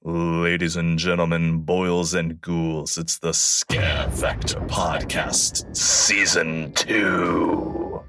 Ladies and gentlemen, boils and ghouls, it's the Scare Factor Podcast, Season 2.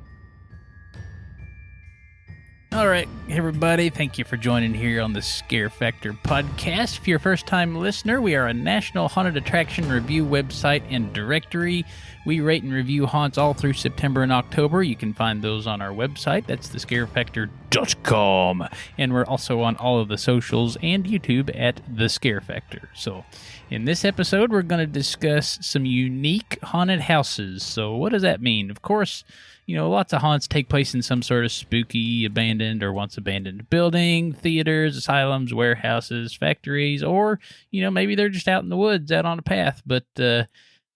All right, everybody, thank you for joining here on the Scare Factor Podcast. If you're a first-time listener, we are a national haunted attraction review website and directory. We rate and review haunts all through September and October. You can find those on our website. That's thescarefactor.com. And we're also on all of the socials and YouTube at The Scare Factor. So in this episode, we're going to discuss some unique haunted houses. So what does that mean? Of course, you know, lots of haunts take place in some sort of spooky, abandoned, or once abandoned building, theaters, asylums, warehouses, factories, or, you know, maybe they're just out in the woods, out on a path. But,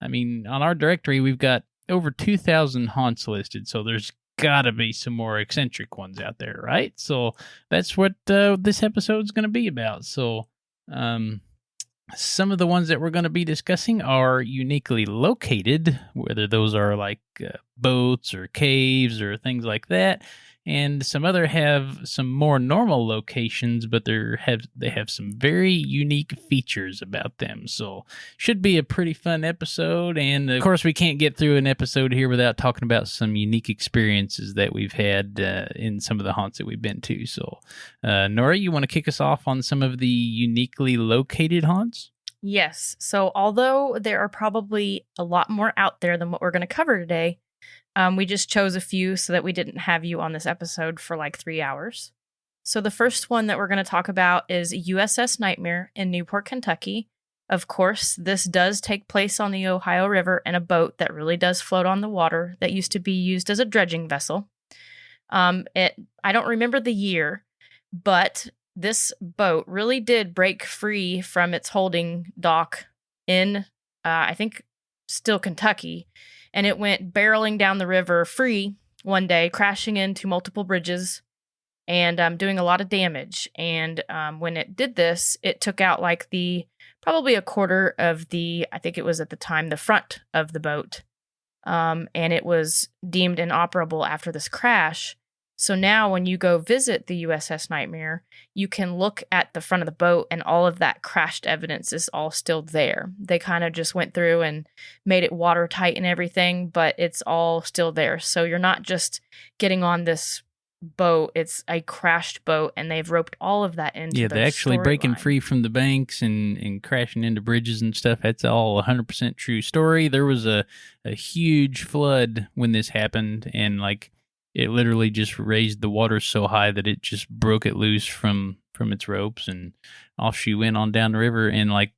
on our directory, we've got over 2,000 haunts listed, so there's got to be some more eccentric ones out there, right? So that's what this episode's going to be about. So, some of the ones that we're going to be discussing are uniquely located, whether those are like boats or caves or things like that. And some other have some more normal locations, but they have some very unique features about them. So should be a pretty fun episode. And of course, we can't get through an episode here without talking about some unique experiences that we've had in some of the haunts that we've been to. So Nora, you want to kick us off on some of the uniquely located haunts? Yes. So although there are probably a lot more out there than what we're going to cover today, we just chose a few so that we didn't have you on this episode for like 3 hours. So the first one that we're going to talk about is USS Nightmare in Newport, Kentucky. Of course, this does take place on the Ohio River in a boat that really does float on the water that used to be used as a dredging vessel. I don't remember the year, but this boat really did break free from its holding dock in, I think, still Kentucky. And it went barreling down the river free one day, crashing into multiple bridges and doing a lot of damage. And when it did this, it took out like probably a quarter of I think it was at the time, the front of the boat. And it was deemed inoperable after this crash. So now when you go visit the USS Nightmare, you can look at the front of the boat and all of that crashed evidence is all still there. They kind of just went through and made it watertight and everything, but it's all still there. So you're not just getting on this boat, it's a crashed boat, and they've roped all of that into they're actually breaking free from the banks and crashing into bridges and stuff. That's all 100% true story. There was a huge flood when this happened, and it literally just raised the water so high that it just broke it loose from its ropes, and off she went on down the river. And I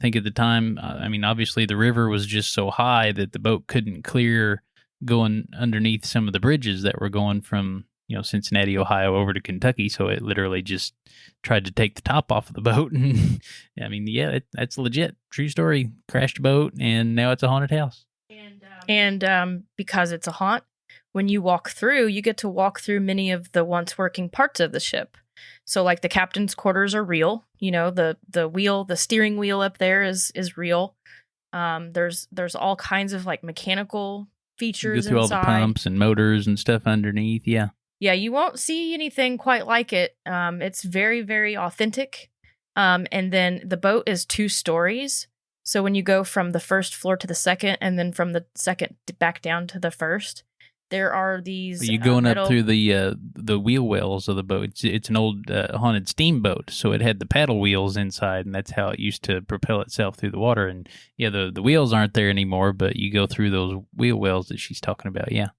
think at the time, obviously the river was just so high that the boat couldn't clear going underneath some of the bridges that were going from, Cincinnati, Ohio over to Kentucky. So it literally just tried to take the top off of the boat. And that's legit. True story. Crashed boat, and now it's a haunted house. And because it's a haunt, when you walk through, you get to walk through many of the once working parts of the ship. So the captain's quarters are real. The wheel, the steering wheel up there is real. There's all kinds of mechanical features you go through inside. All the pumps and motors and stuff underneath. Yeah. Yeah, you won't see anything quite like it. It's very, very authentic. And then the boat is 2 stories. So when you go from the first floor to the second, and then from the second back down to the first, there are these. You're going up through the wheel wells of the boat. It's an old haunted steamboat, so it had the paddle wheels inside, and that's how it used to propel itself through the water. And the wheels aren't there anymore, but you go through those wheel wells that she's talking about. Yeah.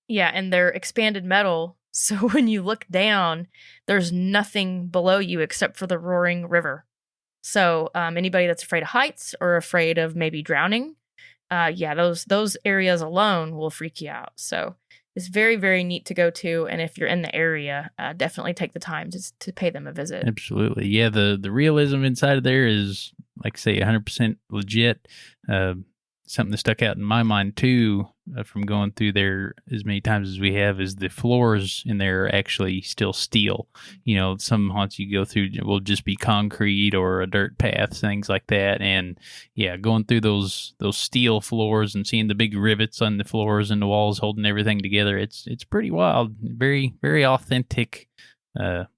Yeah, and they're expanded metal, so when you look down, there's nothing below you except for the roaring river. So anybody that's afraid of heights or afraid of maybe drowning, those areas alone will freak you out. So it's very, very neat to go to. And if you're in the area, definitely take the time to pay them a visit. Absolutely. Yeah, the realism inside of there is, 100% legit. Something that stuck out in my mind, too, from going through there as many times as we have, is the floors in there are actually still steel. Some haunts you go through will just be concrete or a dirt path, things like that. And, going through those steel floors and seeing the big rivets on the floors and the walls holding everything together, it's pretty wild. Very, very authentic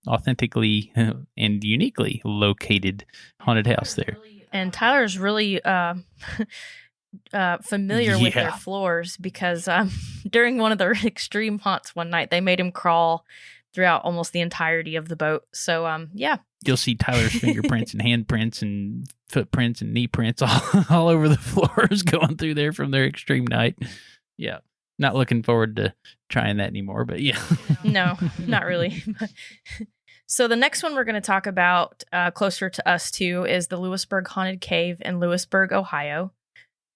authentically and uniquely located haunted house there. And Tyler's really familiar with their floors because during one of their extreme haunts one night, they made him crawl throughout almost the entirety of the boat. So, yeah. You'll see Tyler's fingerprints and handprints and footprints and knee prints all over the floors going through there from their extreme night. Yeah. Not looking forward to trying that anymore, but yeah. No, not really. So the next one we're going to talk about closer to us too is the Lewisburg Haunted Cave in Lewisburg, Ohio.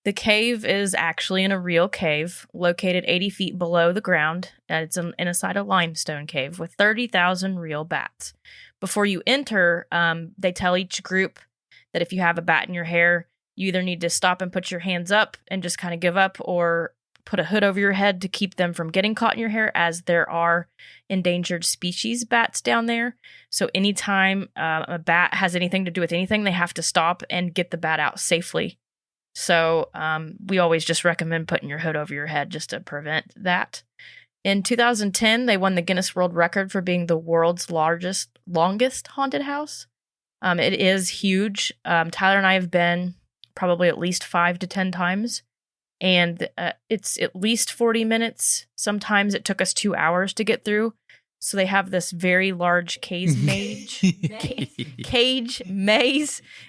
The cave is actually in a real cave located 80 feet below the ground. It's inside a limestone cave with 30,000 real bats. Before you enter, they tell each group that if you have a bat in your hair, you either need to stop and put your hands up and just kind of give up, or put a hood over your head to keep them from getting caught in your hair, as there are endangered species bats down there. So anytime a bat has anything to do with anything, they have to stop and get the bat out safely. So we always just recommend putting your hood over your head just to prevent that. In 2010, they won the Guinness World Record for being the world's longest haunted house. It is huge. Tyler and I have been probably at least 5 to 10 times. And it's at least 40 minutes. Sometimes it took us 2 hours to get through. So they have this very large cage maze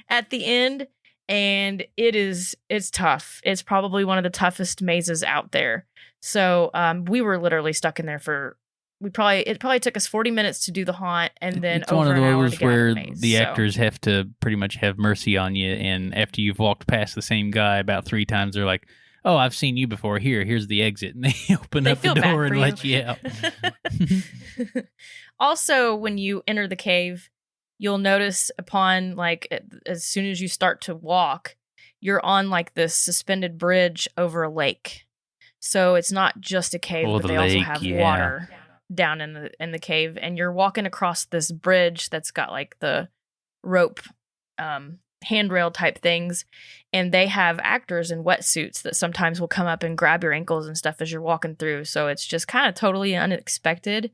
at the end. And it's tough. It's probably one of the toughest mazes out there. So we were literally stuck in there it probably took us 40 minutes to do the haunt, and then it's over one of an hour those to get where out of the maze. the actors have to pretty much have mercy on you, and after you've walked past the same guy about 3 times, they're like, "Oh, I've seen you before. Here's the exit," and they open up the door and let you out. Also, when you enter the cave, you'll notice upon as soon as you start to walk, you're on this suspended bridge over a lake. So it's not just a cave, but they also have water down in the cave, and you're walking across this bridge that's got the rope handrail type things, and they have actors in wetsuits that sometimes will come up and grab your ankles and stuff as you're walking through. So it's just kind of totally unexpected.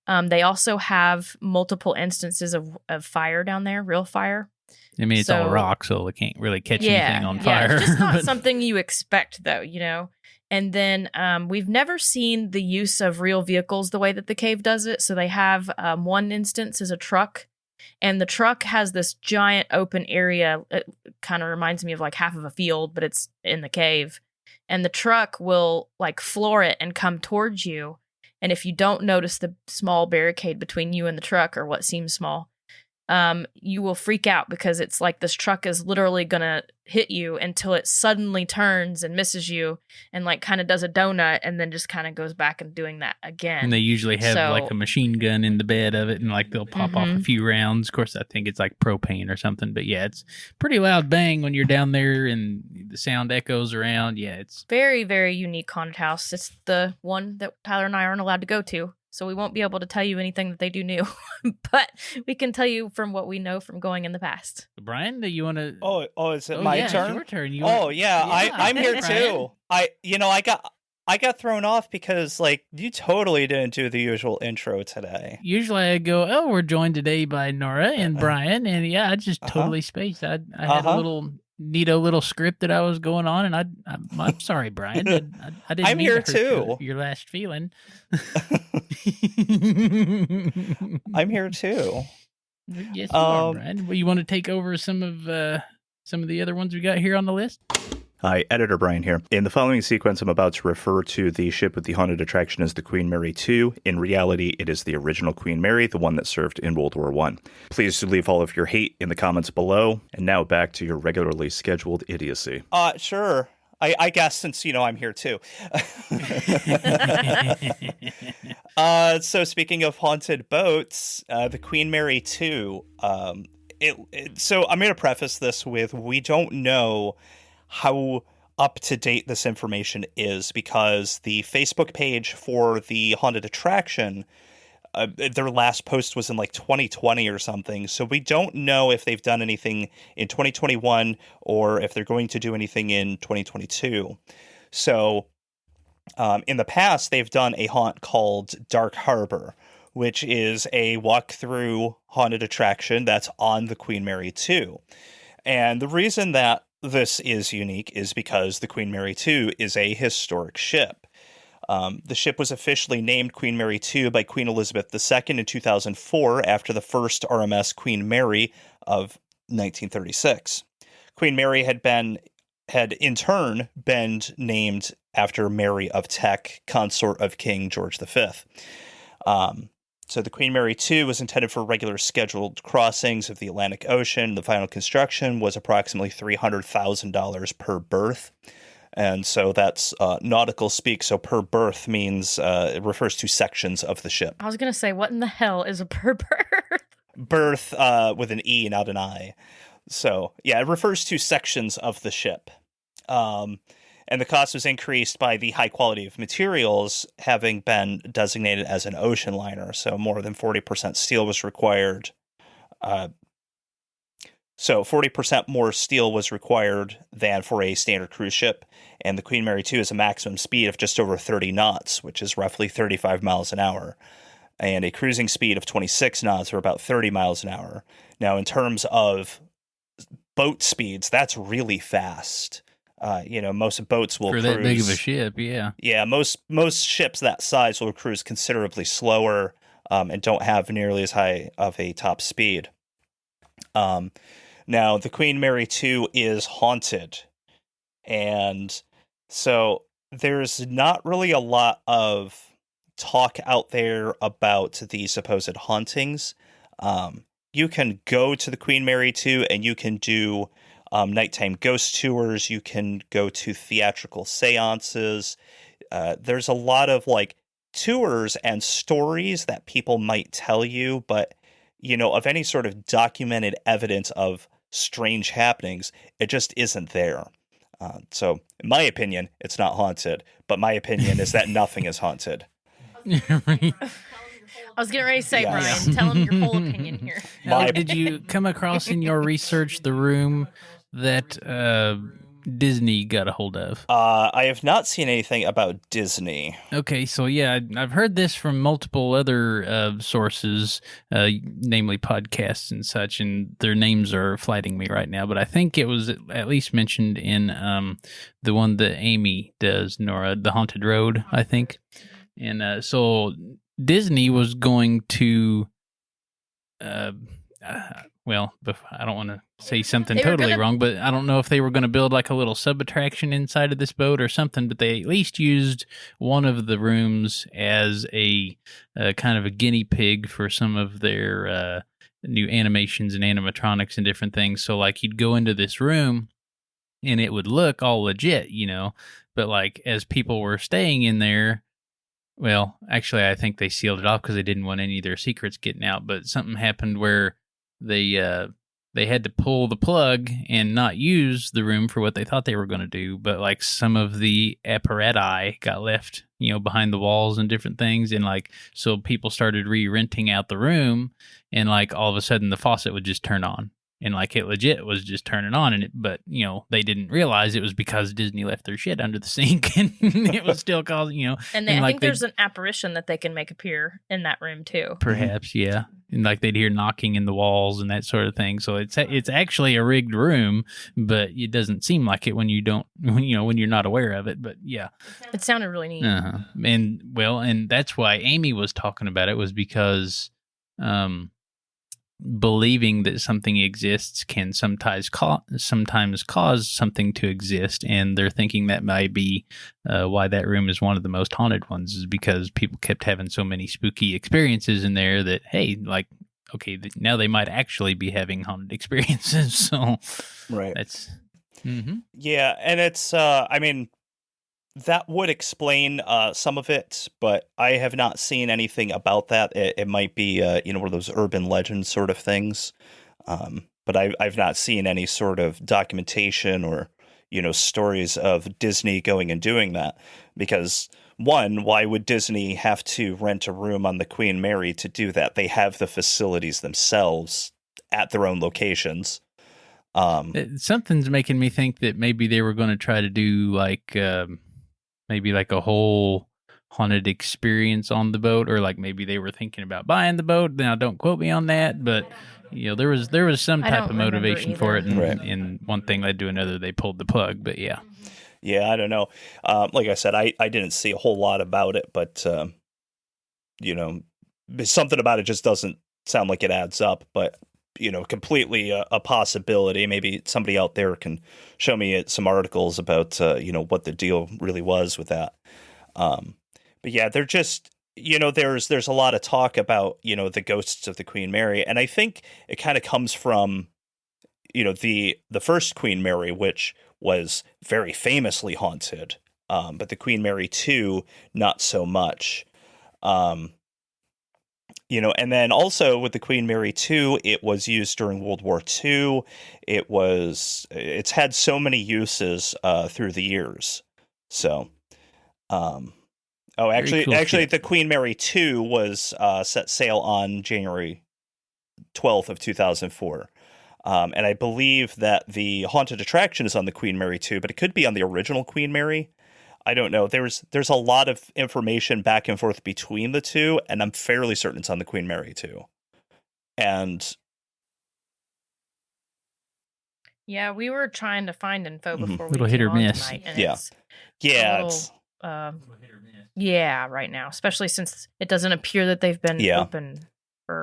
They also have multiple instances of fire down there, real fire. I mean, it's all rock, so it can't really catch anything on fire. Yeah, it's just not something you expect, though, And then we've never seen the use of real vehicles the way that the cave does it. So they have one instance is a truck, and the truck has this giant open area. It kind of reminds me of half of a field, but it's in the cave. And the truck will floor it and come towards you. And if you don't notice the small barricade between you and the truck, or what seems small, you will freak out, because it's this truck is literally going to hit you until it suddenly turns and misses you and kind of does a donut and then just kind of goes back and doing that again. And they usually have a machine gun in the bed of it, and they'll pop off a few rounds. Of course, I think it's propane or something, but yeah, it's pretty loud bang when you're down there and the sound echoes around. Yeah, it's very, very unique haunted house. It's the one that Tyler and I aren't allowed to go to. So we won't be able to tell you anything that they do new, but we can tell you from what we know from going in the past. Brian, do you want to? Oh, is it my turn? It's your turn. I'm here too. I got thrown off because you totally didn't do the usual intro today. Usually I go, "Oh, we're joined today by Nora and Brian," and I just totally spaced. I had a little neato little script that I was going on, and I'm sorry, Brian. I didn't. I'm mean here to hurt too. Your last feeling. I'm here too. Yes, you are, Brian. Well, you want to take over some of the other ones we got here on the list? Hi, Editor Bryan here. In the following sequence, I'm about to refer to the ship with the haunted attraction as the Queen Mary II. In reality, it is the original Queen Mary, the one that served in World War I. Please do leave all of your hate in the comments below. And now back to your regularly scheduled idiocy. Sure. I guess since, I'm here too. So speaking of haunted boats, the Queen Mary II, so I'm going to preface this with, we don't know how up to date this information is, because the Facebook page for the haunted attraction, their last post was in 2020 or something. So we don't know if they've done anything in 2021 or if they're going to do anything in 2022. So in the past, they've done a haunt called Dark Harbor, which is a walk-through haunted attraction that's on the Queen Mary 2. And the reason that this is unique is because the Queen Mary 2 is a historic ship. The ship was officially named Queen Mary 2 by Queen Elizabeth II in 2004 after the first RMS Queen Mary of 1936. Queen Mary had in turn been named after Mary of Teck, consort of King George V. So the Queen Mary 2 was intended for regular scheduled crossings of the Atlantic Ocean. The final construction was approximately $300,000 per berth. And so that's nautical speak. So per berth means it refers to sections of the ship. I was going to say, what in the hell is a per berth? Berth with an E, not an I. So, yeah, it refers to sections of the ship. And the cost was increased by the high quality of materials having been designated as an ocean liner. So more than 40% steel was required. So 40% more steel was required than for a standard cruise ship. And the Queen Mary 2 has a maximum speed of just over 30 knots, which is roughly 35 miles an hour. And a cruising speed of 26 knots, or about 30 miles an hour. Now, in terms of boat speeds, that's really fast. Most boats will cruise. For that big of a ship, yeah. Yeah, most ships that size will cruise considerably slower and don't have nearly as high of a top speed. Now, the Queen Mary 2 is haunted. And so there's not really a lot of talk out there about the supposed hauntings. You can go to the Queen Mary 2 and you can do nighttime ghost tours. You can go to theatrical seances. There's a lot of tours and stories that people might tell you, but of any sort of documented evidence of strange happenings, it just isn't there. So in my opinion, it's not haunted, but my opinion is that nothing is haunted. I was getting ready to say, Bryan, tell him your whole opinion here. Did you come across in your research the room that Disney got a hold of? I have not seen anything about Disney. Okay, so yeah, I've heard this from multiple other sources, namely podcasts and such, and their names are flighting me right now, but I think it was at least mentioned in the one that Amy does, Nora, The Haunted Road, I think. And so Disney was going to... well, I don't want to say something totally wrong, but I don't know if they were going to build like a little sub-attraction inside of this boat or something, but they at least used one of the rooms as a kind of a guinea pig for some of their new animations and animatronics and different things. So like you'd go into this room and it would look all legit, but like as people were staying in there, well, actually I think they sealed it off because they didn't want any of their secrets getting out, but something happened where they had to pull the plug and not use the room for what they thought they were going to do, but like some of the apparatus got left, behind the walls and different things, and like so people started re-renting out the room, and like all of a sudden the faucet would just turn on, and like it legit was just turning on, and but they didn't realize it was because Disney left their shit under the sink, and it was still causing And I think there's an apparition that they can make appear in that room too. Perhaps, yeah. And like they'd hear knocking in the walls and that sort of thing. So it's actually a rigged room, but it doesn't seem like it when you don't, when you're not aware of it. But yeah, it sounded really neat. And that's why Amy was talking about it, was because believing that something exists can sometimes cause something to exist, and they're thinking that might be why that room is one of the most haunted ones, is because people kept having so many spooky experiences in there that, hey, like, okay, now they might actually be having haunted experiences. So right, that's yeah, and it's that would explain some of it, but I have not seen anything about that. It might be, one of those urban legend sort of things. But I've not seen any sort of documentation or, stories of Disney going and doing that. Because, one, why would Disney have to rent a room on the Queen Mary to do that? They have the facilities themselves at their own locations. Something's making me think that maybe they were going to try to do like... maybe like a whole haunted experience on the boat, or like maybe they were thinking about buying the boat. Now, don't quote me on that, but there was some I type don't of motivation for it, remember and, Right. and one thing led to another. They pulled the plug, but yeah. Yeah, I don't know. Like I said, I didn't see a whole lot about it, but something about it just doesn't sound like it adds up. But completely a possibility. Maybe somebody out there can show me some articles about what the deal really was with that. But yeah, they're just there's a lot of talk about the ghosts of the Queen Mary, and I think it kind of comes from the first Queen Mary, which was very famously haunted, but the Queen Mary 2 not so much. And then also with the Queen Mary 2, it was used during World War II. It's had so many uses through the years. So, actually, the Queen Mary 2 was set sail on January 12th of 2004. And I believe that the haunted attraction is on the Queen Mary 2, but it could be on the original Queen Mary. I don't know. There's a lot of information back and forth between the two, and I'm fairly certain it's on the Queen Mary 2. And Yeah, we were trying to find info before we Little came hit or on miss. tonight, and Yeah. it's yeah, a little, yeah, right now, especially since it doesn't appear that they've been Yeah. open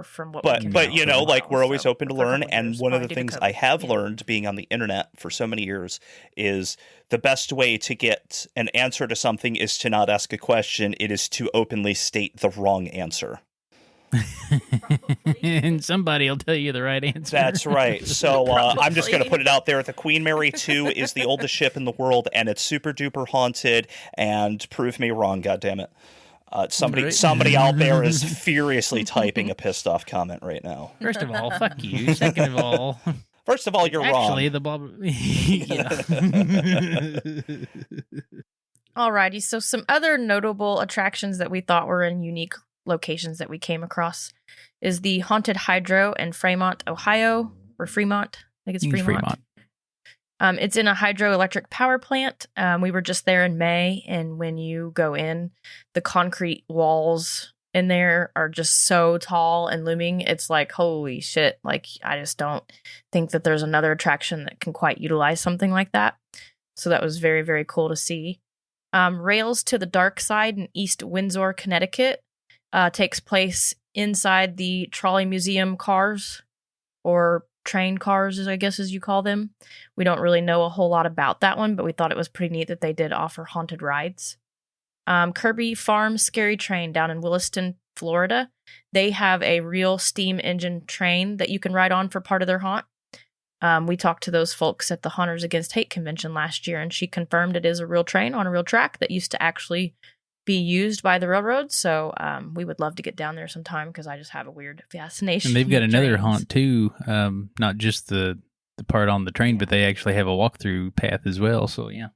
from what we but can but tell you for know, a like while, we're always so open to for a learn, couple and years, one of probably the due to things I COVID. have Yeah. learned being on the internet for so many years is the best way to get an answer to something is to not ask a question. It is to openly state the wrong answer. And somebody will tell you the right answer. That's right. So I'm just going to Probably. put it out there. The Queen Mary 2 is the oldest ship in the world, and it's super duper haunted. And prove me wrong, goddammit. Somebody Right. out there is furiously typing a pissed off comment right now. First of all, fuck you. Second of all, First of all, you're actually, wrong. the blah. Yeah. Alrighty, so some other notable attractions that we thought were in unique locations that we came across is the Haunted Hydro in Fremont, Ohio, or Fremont. I think it's It's Fremont. It's in a hydroelectric power plant. We were just there in May, and when you go in, the concrete walls in there are just so tall and looming. It's like, holy shit. Like, I just don't think that there's another attraction that can quite utilize something like that. So that was very, very cool to see. Rails to the Dark Side in East Windsor, Connecticut takes place inside the Trolley Museum cars, or train cars, I guess as you call them. We don't really know a whole lot about that one, but we thought it was pretty neat that they did offer haunted rides. Kirby Farm Scary Train down in Williston, Florida. They have a real steam engine train that you can ride on for part of their haunt. We talked to those folks at the Haunters Against Hate convention last year, and she confirmed it is a real train on a real track that used to actually be used by the railroad. So we would love to get down there sometime because I just have a weird fascination. And they've got with another trains. haunt too, not just the part on the train, but they actually have a walkthrough path as well. So yeah.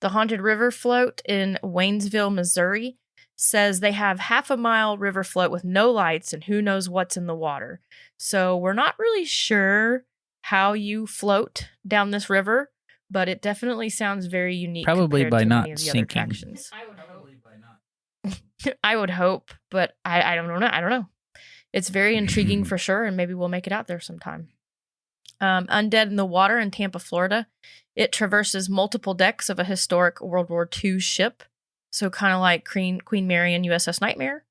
The Haunted River Float in Waynesville, Missouri says they have half-a-mile river float with no lights and who knows what's in the water. So we're not really sure how you float down this river, but it definitely sounds very unique. Probably compared by to not many of the sinking. other attractions. I would hope, but I don't know. I don't know. It's very intriguing for sure, and maybe we'll make it out there sometime. Undead in the Water in Tampa, Florida. It traverses multiple decks of a historic World War II ship. So kind of like Queen Mary and USS Nightmare.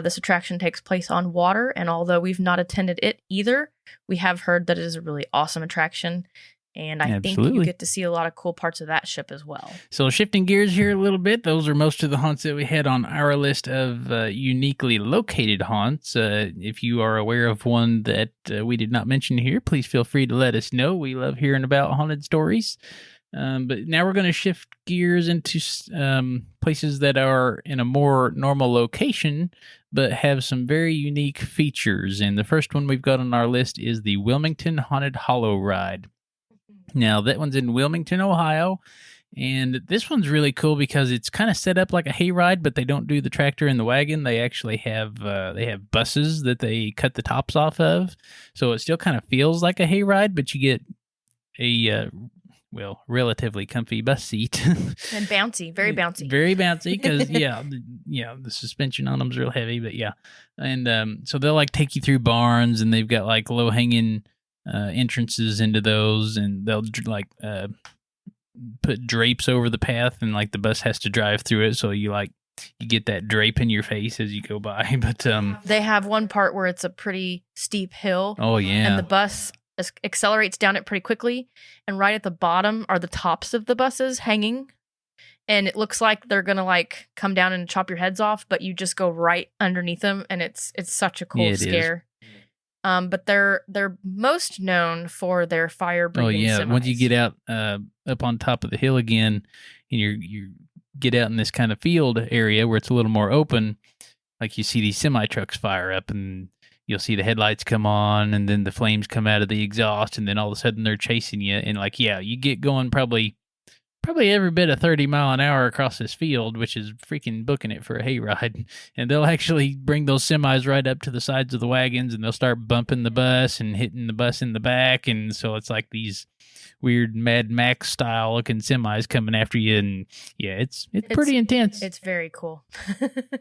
This attraction takes place on water, and although we've not attended it either, we have heard that it is a really awesome attraction. And I think Absolutely. you get to see a lot of cool parts of that ship as well. So shifting gears here a little bit, those are most of the haunts that we had on our list of uniquely located haunts. If you are aware of one that we did not mention here, please feel free to let us know. We love hearing about haunted stories. But now we're going to shift gears into places that are in a more normal location, but have some very unique features. And the first one we've got on our list is the Wilmington Haunted Hollow Ride. Now, that one's in Wilmington, Ohio, and this one's really cool because it's kind of set up like a hayride, but they don't do the tractor and the wagon. They actually have buses that they cut the tops off of, so it still kind of feels like a hayride, but you get relatively comfy bus seat. And bouncy, very bouncy. Very bouncy because, the suspension on them's real heavy, but yeah. And so they'll like take you through barns, and they've got like low-hanging entrances into those, and they'll like put drapes over the path, and like the bus has to drive through it, so you get that drape in your face as you go by. But they have one part where it's a pretty steep hill. Oh yeah. And the bus accelerates down it pretty quickly, and right at the bottom are the tops of the buses hanging, and it looks like they're gonna like come down and chop your heads off, but you just go right underneath them, and it's such a cool scare. But they're most known for their fire breathing. Oh yeah, semis. once you get out up on top of the hill again, and you get out in this kind of field area where it's a little more open, like you see these semi trucks fire up, and you'll see the headlights come on, and then the flames come out of the exhaust, and then all of a sudden they're chasing you, and like you get going probably every bit of 30 mile an hour across this field, which is freaking booking it for a hayride. And they'll actually bring those semis right up to the sides of the wagons, and they'll start bumping the bus and hitting the bus in the back. And so it's like these weird Mad Max style looking semis coming after you. And yeah, it's pretty intense. It's very cool.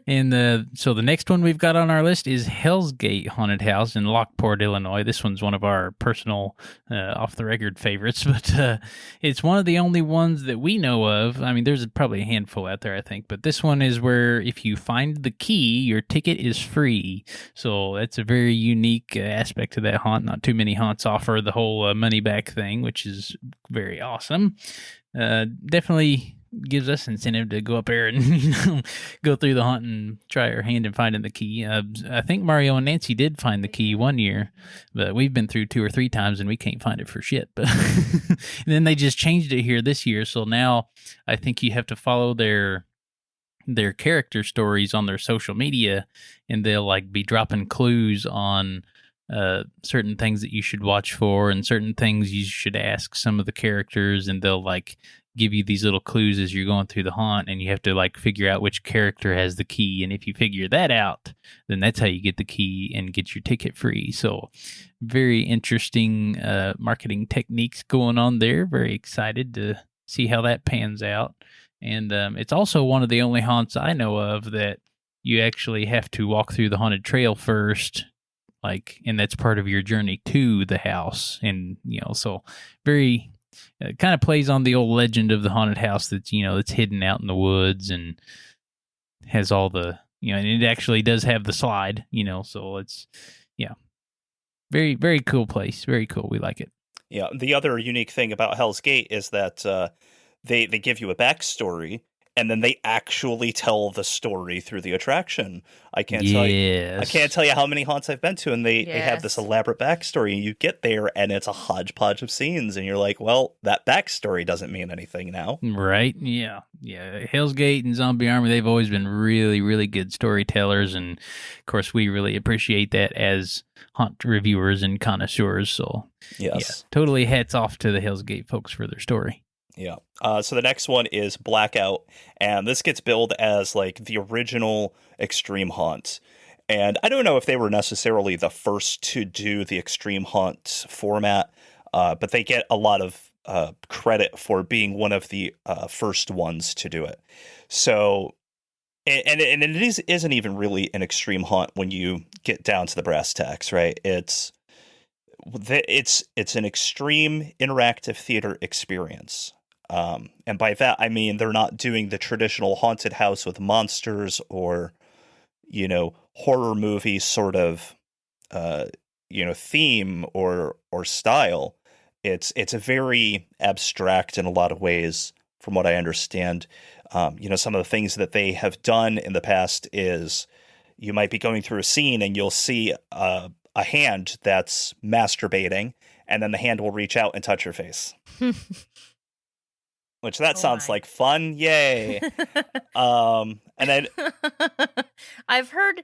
And so the next one we've got on our list is Hell's Gate Haunted House in Lockport, Illinois. This one's one of our personal off-the-record favorites, but it's one of the only ones that we know of. I mean, there's probably a handful out there, I think, but this one is where if you find the key, your ticket is free. So that's a very unique aspect to that haunt. Not too many haunts offer the whole money-back thing, which is very awesome. Definitely gives us incentive to go up there and go through the haunt and try our hand in finding the key. I think Mario and Nancy did find the key one year, but we've been through 2 or 3 times and we can't find it for shit. But and then they just changed it here this year, so now I think you have to follow their character stories on their social media, and they'll like be dropping clues on certain things that you should watch for and certain things you should ask some of the characters, and they'll like give you these little clues as you're going through the haunt, and you have to like figure out which character has the key, and if you figure that out, then that's how you get the key and get your ticket free. So very interesting marketing techniques going on there. Very excited to see how that pans out. And it's also one of the only haunts I know of that you actually have to walk through the haunted trail first, and that's part of your journey to the house. And so very kind of plays on the old legend of the haunted house that's that's hidden out in the woods and has all the and it actually does have the slide, so it's very, very cool place. Very cool. We like it. Yeah, the other unique thing about Hell's Gate is that they give you a backstory, and then they actually tell the story through the attraction. I can't tell you how many haunts I've been to, and they have this elaborate backstory, and you get there, and it's a hodgepodge of scenes, and you're like, well, that backstory doesn't mean anything now. Right, yeah. Hell's Gate and Zombie Army, they've always been really, really good storytellers, and of course, we really appreciate that as haunt reviewers and connoisseurs, so yes. Totally hats off to the Hell's Gate folks for their story. Yeah. So the next one is Blackout, and this gets billed as like the original extreme haunt. And I don't know if they were necessarily the first to do the extreme haunt format, but they get a lot of credit for being one of the first ones to do it. So, and it isn't even really an extreme haunt when you get down to the brass tacks, right? It's an extreme interactive theater experience. And by that, I mean, they're not doing the traditional haunted house with monsters or, horror movie sort of, theme or style. It's a very abstract in a lot of ways, from what I understand. Some of the things that they have done in the past is you might be going through a scene and you'll see a hand that's masturbating, and then the hand will reach out and touch your face. Which sounds like fun. Yay. And then I've heard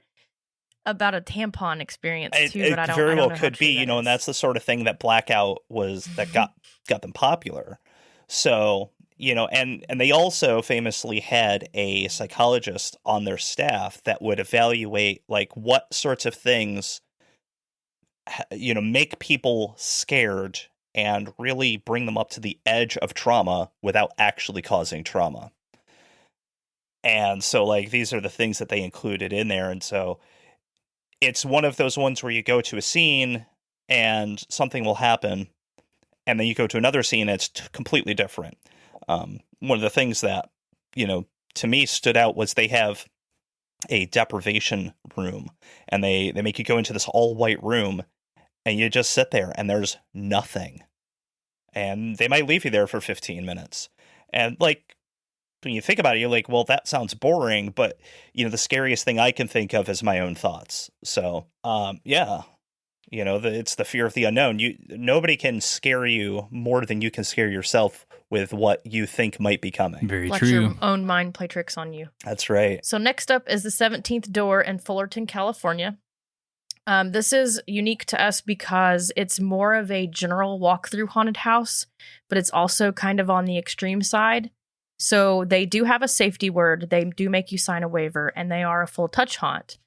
about a tampon experience too, but I don't very know well could be, and that's the sort of thing that Blackout was that got them popular. So, and they also famously had a psychologist on their staff that would evaluate like what sorts of things make people scared and really bring them up to the edge of trauma without actually causing trauma. And so, like, these are the things that they included in there. And so it's one of those ones where you go to a scene and something will happen, and then you go to another scene and it's completely different. One of the things that, to me stood out was they have a deprivation room, and they make you go into this all white room, and you just sit there and there's nothing. And they might leave you there for 15 minutes. And like, when you think about it, you're like, well, that sounds boring, but the scariest thing I can think of is my own thoughts. So, yeah, it's the fear of the unknown. Nobody can scare you more than you can scare yourself with what you think might be coming. Very Let true. your own mind play tricks on you. That's right. So next up is the 17th door in Fullerton, California. This is unique to us because it's more of a general walkthrough haunted house, but it's also kind of on the extreme side. So they do have a safety word. They do make you sign a waiver, and they are a full touch haunt.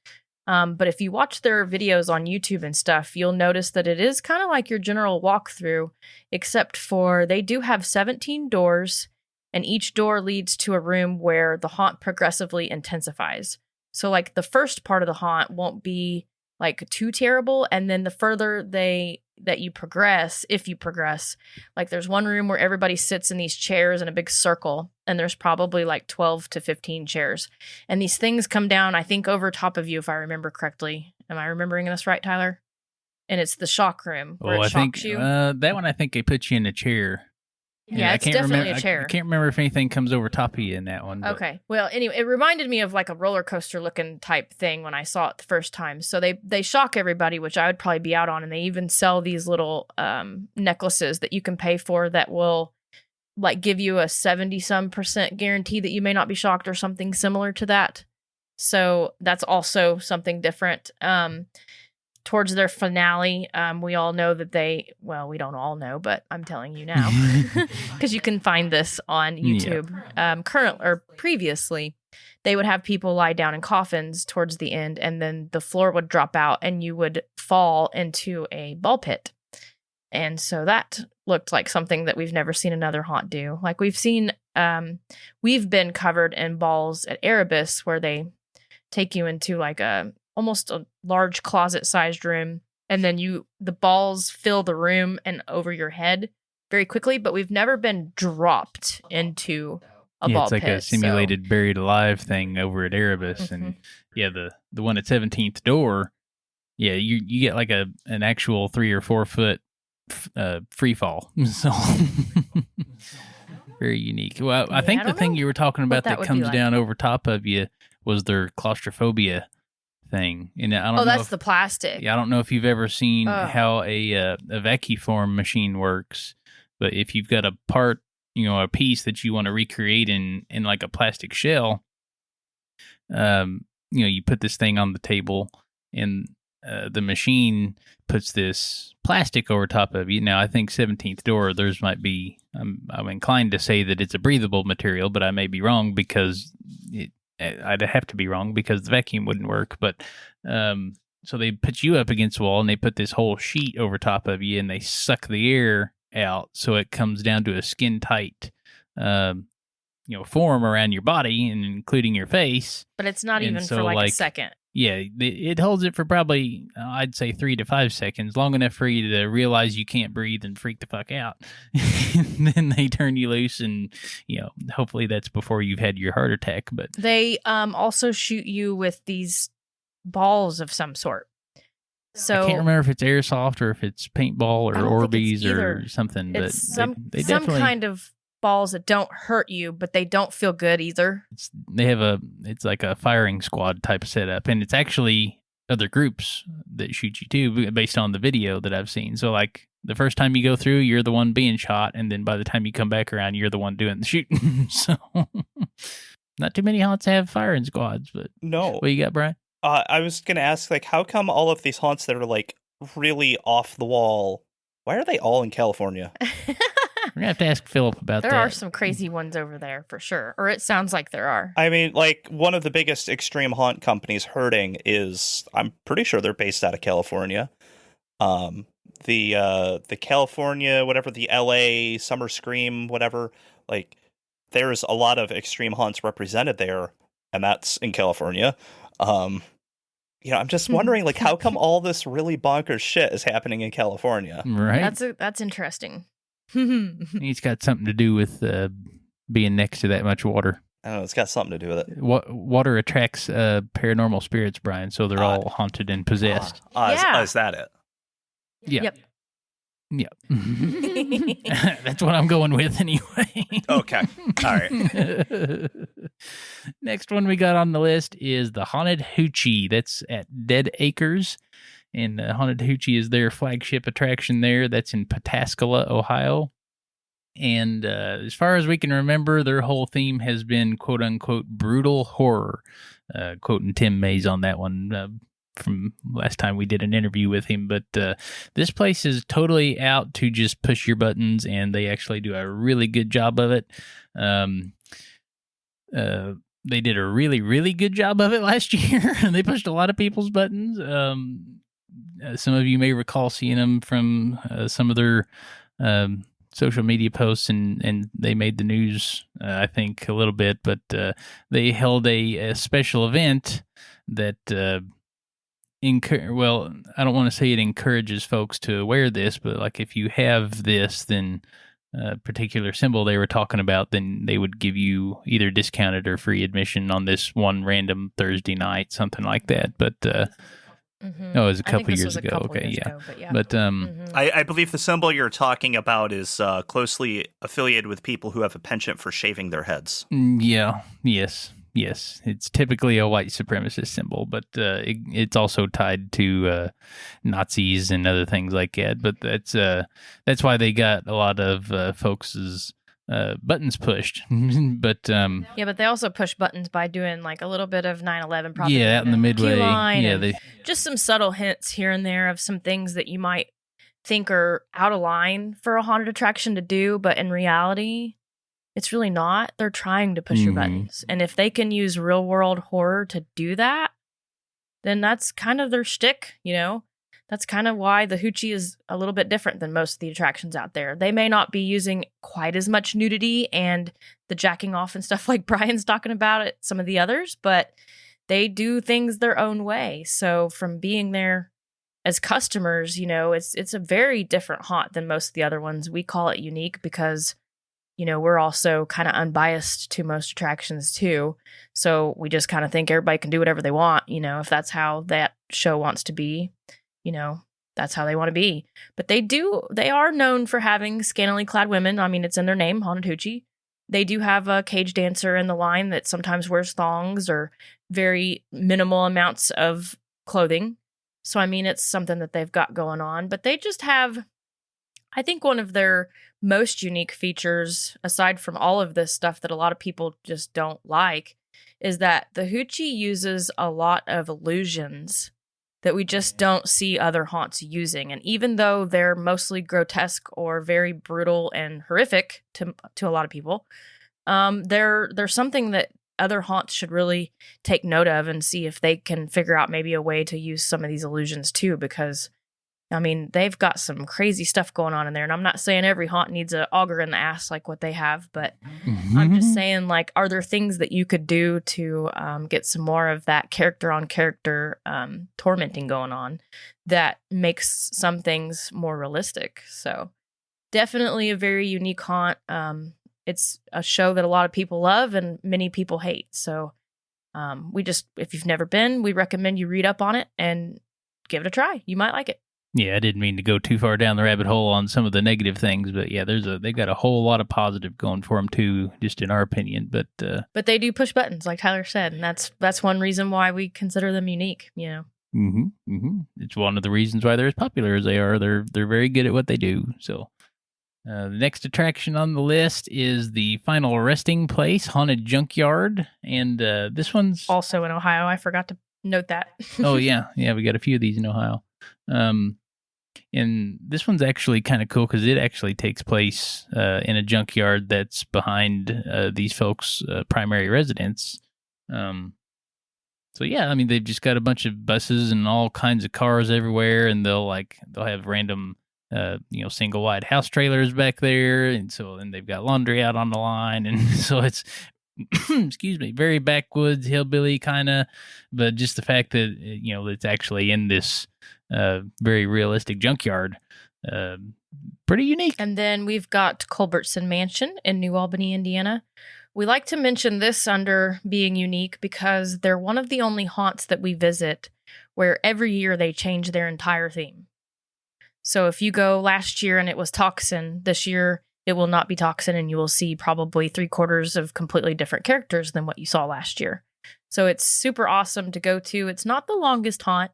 But if you watch their videos on YouTube and stuff, you'll notice that it is kind of like your general walkthrough, except for they do have 17 doors, and each door leads to a room where the haunt progressively intensifies. So like the first part of the haunt won't be like too terrible, and then the further that you progress, if you progress, like there's one room where everybody sits in these chairs in a big circle, and there's probably like 12 to 15 chairs, and these things come down, I think, over top of you, if I remember correctly. Am I remembering this right, Tyler? And it's the shock room where it shocks you. That one, I think they put you in a chair. Yeah, it's definitely a chair. I can't remember if anything comes over top of you in that one. But. Okay. Well, anyway, it reminded me of like a roller coaster looking type thing when I saw it the first time. So they shock everybody, which I would probably be out on. And they even sell these little necklaces that you can pay for that will like give you a 70% guarantee that you may not be shocked or something similar to that. So that's also something different. Towards their finale, we all know that we don't all know, but I'm telling you now because you can find this on YouTube. Yeah. Previously, they would have people lie down in coffins towards the end, and then the floor would drop out and you would fall into a ball pit. And so that looked like something that we've never seen another haunt do. Like we've we've been covered in balls at Erebus where they take you into like almost a large closet-sized room, and then the balls fill the room and over your head very quickly, but we've never been dropped into a ball pit. It's like a simulated buried alive thing over at Erebus. Mm-hmm. And the one at 17th door, you get like an actual 3 or 4 foot free fall. So very unique. Well, I think the thing you were talking about that comes down over top of you was their claustrophobia thing. And I don't know that's the plastic. Yeah, I don't know if you've ever seen how a vacuform machine works, but if you've got a part, a piece that you want to recreate in like a plastic shell, you put this thing on the table, and the machine puts this plastic over top of you. Now, I think 17th door, theirs might be, I'm inclined to say that it's a breathable material, but I may be wrong because I'd have to be wrong because the vacuum wouldn't work. But so they put you up against the wall, and they put this whole sheet over top of you, and they suck the air out so it comes down to a skin tight form around your body, and including your face. But it's not even for like a second. Yeah, it holds it for probably, I'd say 3 to 5 seconds, long enough for you to realize you can't breathe and freak the fuck out. Then they turn you loose, and hopefully that's before you've had your heart attack. But they also shoot you with these balls of some sort. So I can't remember if it's airsoft or if it's paintball or Orbeez or something. It's but they some definitely kind of balls that don't hurt you, but they don't feel good either. It's like a firing squad type of setup, and it's actually other groups that shoot you too, based on the video that I've seen. So like the first time you go through, you're the one being shot, and then by the time you come back around, you're the one doing the shooting. So not too many haunts have firing squads, but no. What you got, Bryan? I was gonna ask, like, how come all of these haunts that are like really off the wall, why are they all in California? We're going to have to ask Philip about that. There are some crazy ones over there, for sure. Or it sounds like there are. I mean, like, one of the biggest extreme haunt companies, Hurting, I'm pretty sure they're based out of California. the California, whatever, the LA Summer Scream, whatever, like there's a lot of extreme haunts represented there, and that's in California. I'm just wondering, like, how come all this really bonkers shit is happening in California? Right. That's interesting. It's got something to do with being next to that much water. I don't know, it's got something to do with it. Water attracts paranormal spirits, Brian, so they're all haunted and possessed. Is that it? Yeah. Yep. Yep. That's what I'm going with anyway. Okay. All right. Next one we got on the list is the Haunted Hoochie. That's at Dead Acres. And Haunted Hoochie is their flagship attraction there. That's in Pataskala, Ohio. And as far as we can remember, their whole theme has been quote-unquote brutal horror. Quoting Tim Mays on that one from last time we did an interview with him. But this place is totally out to just push your buttons, and they actually do a really good job of it. They did a really, really good job of it last year, and they pushed a lot of people's buttons. Some of you may recall seeing them from some of their social media posts, and they made the news, I think, a little bit. But they held a special event that, well, I don't want to say it encourages folks to wear this, but like if you have this, then a particular symbol they were talking about, then they would give you either discounted or free admission on this one random Thursday night, something like that. But it was a couple years ago. Okay, yeah. But I believe the symbol you're talking about is closely affiliated with people who have a penchant for shaving their heads. Yes. It's typically a white supremacist symbol, but it's also tied to Nazis and other things like that. But that's why they got a lot of folks' buttons pushed. But but they also push buttons by doing like a little bit of 9/11 propaganda. Yeah, out in the midway. Yeah, just some subtle hints here and there of some things that you might think are out of line for a haunted attraction to do, but in reality, it's really not. They're trying to push your buttons. And if they can use real world horror to do that, then that's kind of their shtick, you know? That's kind of why the Hoochie is a little bit different than most of the attractions out there. They may not be using quite as much nudity and the jacking off and stuff like Brian's talking about at some of the others, but they do things their own way. So from being there as customers, you know, it's a very different haunt than most of the other ones. We call it unique because, you know, we're also kind of unbiased to most attractions too. So we just kind of think everybody can do whatever they want, you know, if that's how that show wants to be, you know, that's how they want to be. But they are known for having scantily clad women. I mean, it's in their name, Haunted Hoochie. They do have a cage dancer in the line that sometimes wears thongs or very minimal amounts of clothing. So, I mean, it's something that they've got going on. But they just have, I think, one of their most unique features, aside from all of this stuff that a lot of people just don't like, is that the Hoochie uses a lot of illusions that we just don't see other haunts using. And even though they're mostly grotesque or very brutal and horrific to a lot of people, they're something that other haunts should really take note of and see if they can figure out maybe a way to use some of these illusions too, because I mean, they've got some crazy stuff going on in there. And I'm not saying every haunt needs an auger in the ass like what they have, but I'm just saying, like, are there things that you could do to get some more of that character on character tormenting going on that makes some things more realistic? So definitely a very unique haunt. It's a show that a lot of people love and many people hate. So if you've never been, we recommend you read up on it and give it a try. You might like it. Yeah, I didn't mean to go too far down the rabbit hole on some of the negative things, but yeah, they've got a whole lot of positive going for them too, just in our opinion. But they do push buttons, like Tyler said, and that's one reason why we consider them unique. You know, It's one of the reasons why they're as popular as they are. They're very good at what they do. So the next attraction on the list is the Final Resting Place, Haunted Junkyard, and this one's also in Ohio. I forgot to note that. Oh yeah, we got a few of these in Ohio. And this one's actually kind of cool because it actually takes place in a junkyard that's behind these folks' primary residence. So yeah, I mean, they've just got a bunch of buses and all kinds of cars everywhere, and they'll have random single wide house trailers back there, and so then they've got laundry out on the line, and so it's excuse me, very backwoods hillbilly kind of, but just the fact that it's actually in this very realistic junkyard, pretty unique. And then we've got Culbertson Mansion in New Albany, Indiana. We like to mention this under being unique because they're one of the only haunts that we visit where every year they change their entire theme. So if you go last year and it was Toxin, this year it will not be Toxin, and you will see probably 3/4 of completely different characters than what you saw last year. So it's super awesome to go to. It's not the longest haunt,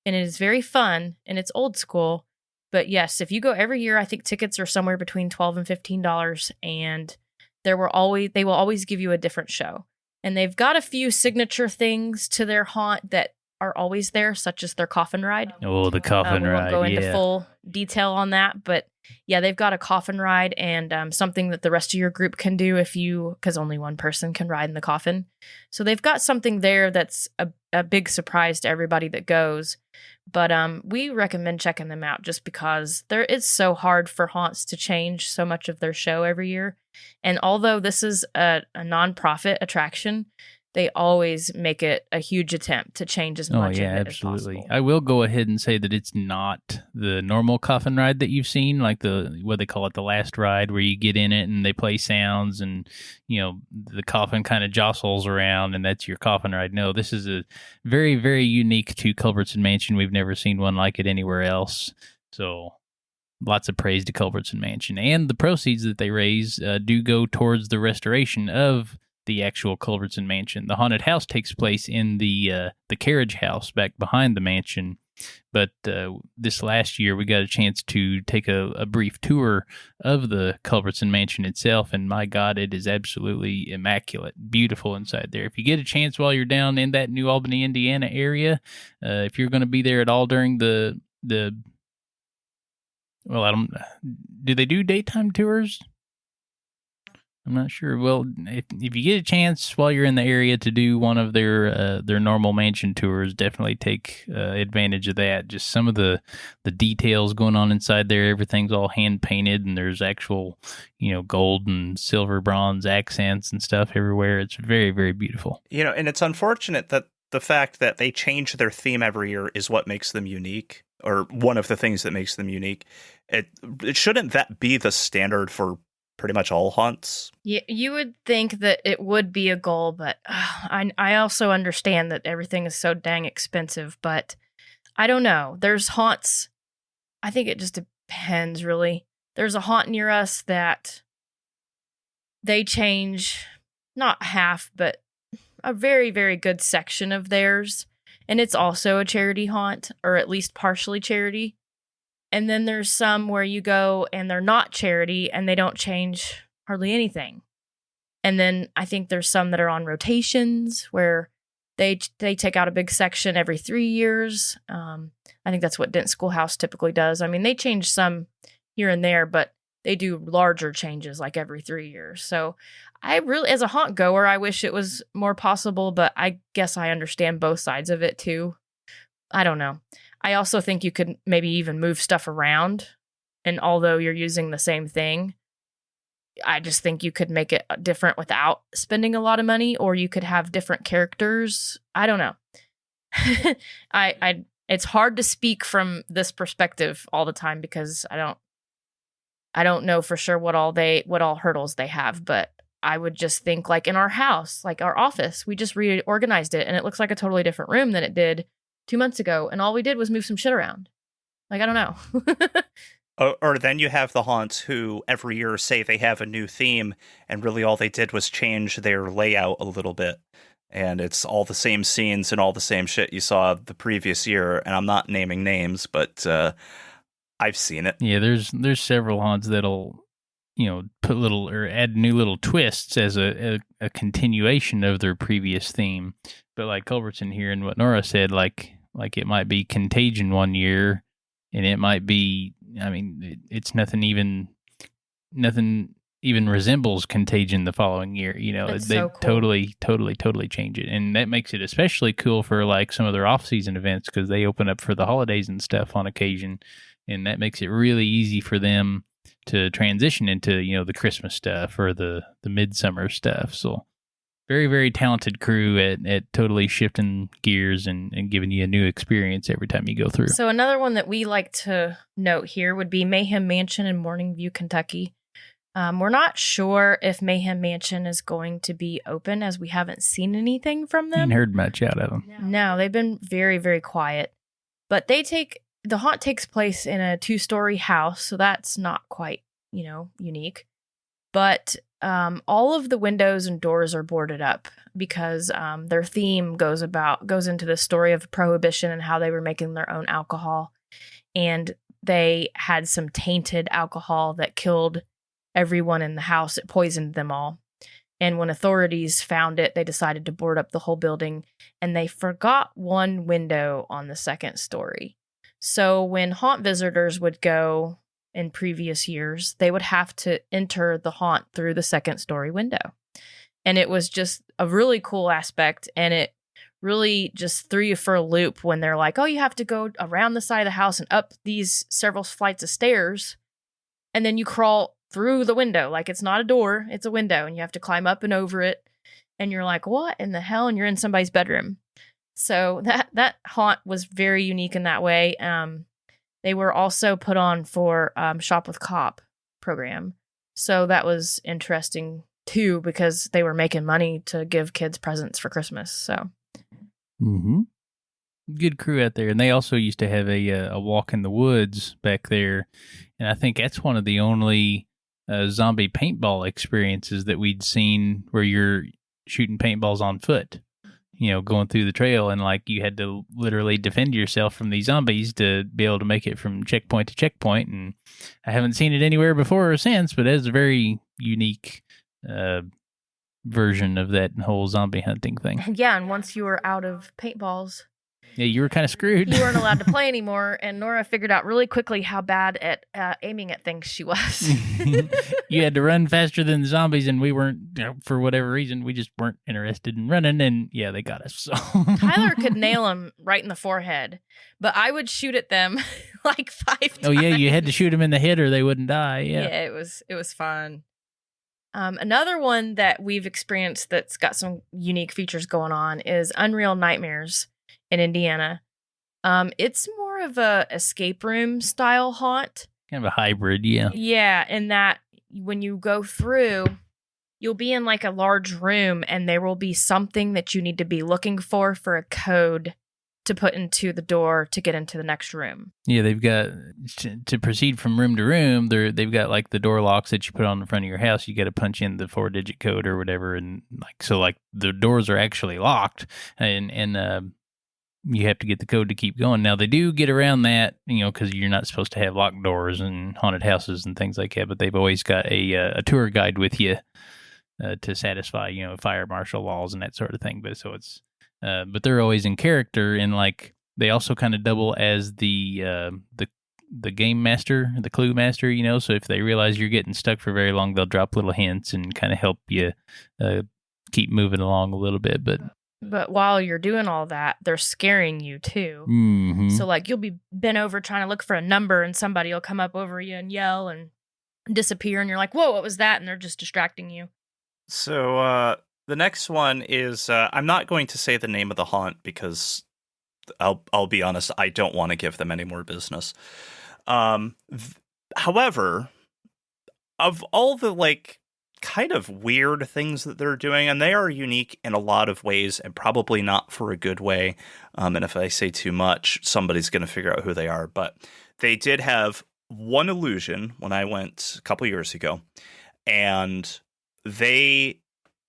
and it is very fun, and it's old school. But yes, if you go every year, I think tickets are somewhere between $12 and $15, and they will always give you a different show. And they've got a few signature things to their haunt that are always there, such as their coffin ride. Oh, the coffin we won't ride, go into full detail on that, but yeah, they've got a coffin ride and something that the rest of your group can do because only one person can ride in the coffin. So they've got something there that's a big surprise to everybody that goes. But we recommend checking them out just because it's so hard for haunts to change so much of their show every year. And although this is a nonprofit attraction, they always make it a huge attempt to change as much of it as possible. I will go ahead and say that it's not the normal coffin ride that you've seen, like what they call it, the last ride, where you get in it and they play sounds and, the coffin kind of jostles around and that's your coffin ride. No, this is a very, very unique to Culbertson Mansion. We've never seen one like it anywhere else. So lots of praise to Culbertson Mansion. And the proceeds that they raise do go towards the restoration of the actual Culbertson Mansion. The haunted house takes place in the carriage house back behind the mansion. But this last year, we got a chance to take a brief tour of the Culbertson Mansion itself, and my God, it is absolutely immaculate, beautiful inside there. If you get a chance while you're down in that New Albany, Indiana area, if you're going to be there at all during do they do daytime tours? I'm not sure. Well, if you get a chance while you're in the area to do one of their normal mansion tours, definitely take advantage of that. Just some of the details going on inside there. Everything's all hand painted, and there's actual gold and silver, bronze accents and stuff everywhere. It's very, very beautiful. And it's unfortunate that the fact that they change their theme every year is what makes them unique, or one of the things that makes them unique. It shouldn't that be the standard for pretty much all haunts? Yeah, you would think that it would be a goal, but I also understand that everything is so dang expensive, but I don't know. There's haunts, I think it just depends, really. There's a haunt near us that they change, not half, but a very, very good section of theirs, and it's also a charity haunt, or at least partially charity. And then there's some where you go and they're not charity and they don't change hardly anything. And then I think there's some that are on rotations where they take out a big section every 3 years. I think that's what Dent Schoolhouse typically does. I mean, they change some here and there, but they do larger changes like every 3 years. So I really, as a haunt goer, I wish it was more possible, but I guess I understand both sides of it too. I don't know. I also think you could maybe even move stuff around. And although you're using the same thing, I just think you could make it different without spending a lot of money, or you could have different characters. I don't know. It's hard to speak from this perspective all the time because I don't know for sure what all hurdles they have, but I would just think like in our house, like our office, we just reorganized it and it looks like a totally different room than it did 2 months ago, and all we did was move some shit around. Like, I don't know. Or then you have the haunts who every year say they have a new theme, and really all they did was change their layout a little bit. And it's all the same scenes and all the same shit you saw the previous year. And I'm not naming names, but I've seen it. Yeah, there's several haunts that'll put little or add new little twists as a continuation of their previous theme. But like Culbertson here and what Nora said, like it might be Contagion one year, and it might be, I mean, it's nothing even resembles Contagion the following year. That's they so cool. totally change it, and that makes it especially cool for like some of their off-season events because they open up for the holidays and stuff on occasion. and that makes it really easy for them to transition into, the Christmas stuff or the midsummer stuff. So very, very talented crew at totally shifting gears and giving you a new experience every time you go through. So another one that we like to note here would be Mayhem Mansion in Morning View, Kentucky. We're not sure if Mayhem Mansion is going to be open, as we haven't seen anything from them. Ain't heard much out of them. No, they've been very, very quiet. But the haunt takes place in a 2-story house, so that's not quite, unique. But all of the windows and doors are boarded up because their theme goes into the story of prohibition and how they were making their own alcohol, and they had some tainted alcohol that killed everyone in the house. It poisoned them all. And when authorities found it, they decided to board up the whole building, and they forgot one window on the 2nd story. So when haunt visitors would go in previous years, they would have to enter the haunt through the 2nd story window. And it was just a really cool aspect, and it really just threw you for a loop when they're like, oh, you have to go around the side of the house and up these several flights of stairs, and then you crawl through the window. Like, it's not a door, it's a window, and you have to climb up and over it. And you're like, what in the hell? And you're in somebody's bedroom. So that haunt was very unique in that way. They were also put on for Shop with Cop program. So that was interesting too, because they were making money to give kids presents for Christmas. So good crew out there. And they also used to have a walk in the woods back there. And I think that's one of the only zombie paintball experiences that we'd seen where you're shooting paintballs on foot, going through the trail, and like you had to literally defend yourself from these zombies to be able to make it from checkpoint to checkpoint. And I haven't seen it anywhere before or since, but it's a very unique version of that whole zombie hunting thing. Yeah, and once you were out of paintballs, yeah, you were kind of screwed. You weren't allowed to play anymore, and Nora figured out really quickly how bad at aiming at things she was. You had to run faster than the zombies, and we weren't, for whatever reason, we just weren't interested in running, and yeah, they got us. So Tyler could nail them right in the forehead, but I would shoot at them like 5 times. Oh yeah, you had to shoot them in the head or they wouldn't die. Yeah, it was fun. Another one that we've experienced that's got some unique features going on is Unreal Nightmares in Indiana. It's more of a escape room style haunt. Kind of a hybrid, yeah. Yeah, in that when you go through, you'll be in like a large room, and there will be something that you need to be looking for a code to put into the door to get into the next room. Yeah, they've got, to proceed from room to room, they've got like the door locks that you put on the front of your house. You got to punch in the 4-digit code or whatever, and so the doors are actually locked, and you have to get the code to keep going. Now, they do get around that, because you're not supposed to have locked doors in haunted houses and things like that, but they've always got a tour guide with you to satisfy, fire marshal laws and that sort of thing. But so it's, but they're always in character, and like they also kind of double as the game master, the clue master, so if they realize you're getting stuck for very long, they'll drop little hints and kind of help you keep moving along a little bit. But while you're doing all that, they're scaring you too. Mm-hmm. So like you'll be bent over trying to look for a number, and somebody will come up over you and yell and disappear, and you're like, whoa, what was that? And they're just distracting you. So the next one is, I'm not going to say the name of the haunt because I'll be honest, I don't want to give them any more business. However, of all the kind of weird things that they're doing, and they are unique in a lot of ways and probably not for a good way. And if I say too much, somebody's going to figure out who they are. But they did have one illusion when I went a couple years ago, and